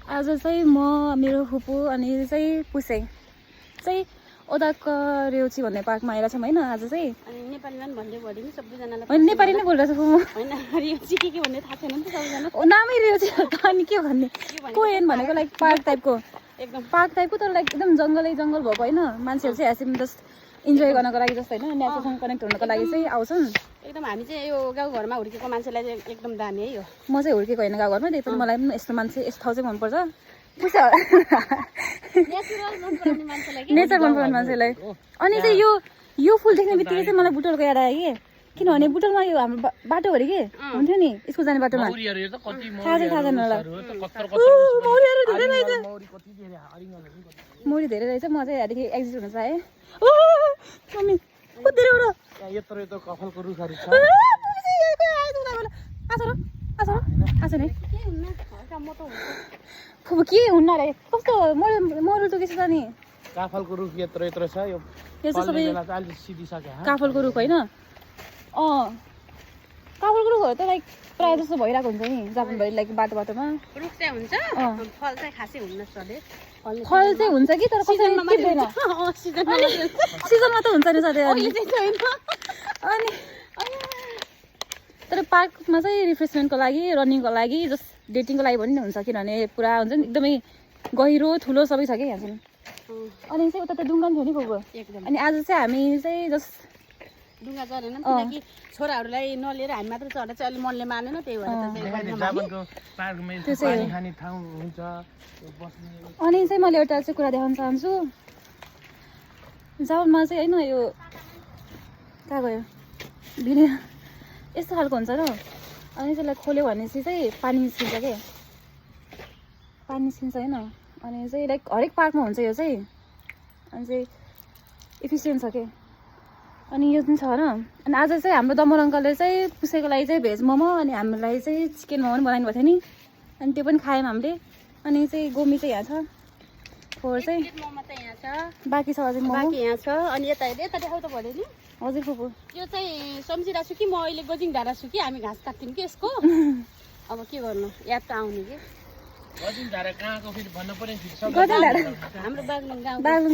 आज चाहिँ म मेरो फुपू अनि चाहिँ पुसे चाहिँ ओदाको रेउची भन्ने पार्कमा आएर छौँ होइन। आज चाहिँ अनि नेपालीमा पनि भन्दै भयो नि सबैजनालाई। होइन नेपाली नै बोलिरहेको छु म। होइन रेउची के भन्ने थाहा छैन नि त सबैजना। नामै रेउची त अनि के भन्ने कोएन भनेको लाइक पार्क टाइपको एकदम पार्क टाइपको तर लाइक एकदम जङ्गल भएको होइन। मान्छेहरू चाहिँ हाँसी जस्ट इन्जोय गर्नको लागि जस्तो होइन नेचरसँग कनेक्ट हुनको लागि चाहिँ आउँछन्। एकदम हामी चाहिँ यो गाउँघरमा हुर्केको मान्छेलाई चाहिँ एकदम दामी है यो। म चाहिँ हुर्केको होइन गाउँघरमा, त्यही पनि मलाई पनि यस्तो मान्छे यस्तो ठाउँ चाहिँ मनपर्छ। नेचर मन पराउने मान्छेलाई। अनि चाहिँ यो फुल देख्ने बित्तिकै चाहिँ मलाई बुटोलको याद आयो कि, किनभने बुटोलमा यो हाम्रो बाटो हो कि हुन्थ्यो नि स्कुल जाने बाटोमा। थाहा छैन होला मौरी धेरै रहेछ। म चाहिँ यहाँदेखि एक्जिट हुन चाहेँ। फुपू के हुन्न रे कस्तो मरु त के छ नि। काफलको रुख यत्रो यत्रो छ यो चाहिँ सबै अलि सिधिसक्यो। काफलको रुख होइन। काफलको रुखहरू त लाइक प्रायः जस्तो भइरहेको हुन्छ नि जापानभरि लाइक बाटोमा। रुख चाहिँ हुन्छ फल चाहिँ खासै हुन्न सधैँ। फल चाहिँ हुन्छ कि तर कसैमा टिप्दैन। सिजनमा त हुन्छ नि सधैँ। अनि तर पार्कमा चाहिँ रिफ्रेसमेन्टको लागि रनिङको लागि जस्ट डेटिङको लागि पनि हुन्छ, किनभने पुरा हुन्छ नि एकदमै गहिरो ठुलो सबै छ कि यहाँ चाहिँ। अनि चाहिँ उता त डुङ्गा पनि थियो नि फुपू। अनि आज चाहिँ हामी चाहिँ जस्ट डुङ्गा चढेन किनकि छोराहरूलाई नलिएर हामी मात्र चढ्दा चाहिँ अलिक मनले मानेन, त्यही भएर अनि चाहिँ मैले एउटा चाहिँ कुरा देखाउन चाहन्छु। जापानमा चाहिँ होइन यो कहाँ गयो भिडियो यस्तो खालको हुन्छ र। अनि त्यसलाई खोल्यो भनेपछि चाहिँ पानी निस्किन्छ क्या, पानी निस्किन्छ होइन। अनि चाहिँ लाइक हरेक पार्कमा हुन्छ यो चाहिँ। अनि चाहिँ इफिसियन्ट छ क्या। अनि यो पनि छ र। अनि आज चाहिँ हाम्रो दमर अङ्कलले चाहिँ पुसेको लागि चाहिँ भेज मोमो अनि हाम्रो लागि चाहिँ चिकन मोमो पनि बनाइनु भएको थियो नि। अनि त्यो पनि खायौँ हामीले। अनि चाहिँ गोमी चाहिँ यहाँ छ फोहोर चाहिँ बाँकी छ अझै मोमो यहाँ छ। अनि यता यता देखाउ त भयो नि। हजुर फुपू यो चाहिँ सम्झिरहेको छु कि म अहिले गोजिङ ढाडा छु कि हामी घाँस काट्थ्यौँ कि यसको। अब के गर्नु याद त आउने कि गोजिङ ढाडा कहाँको फेरि भन्न पर्यो। गोजिङ ढाडा हाम्रो बागलुङ गाउँ बागलुङ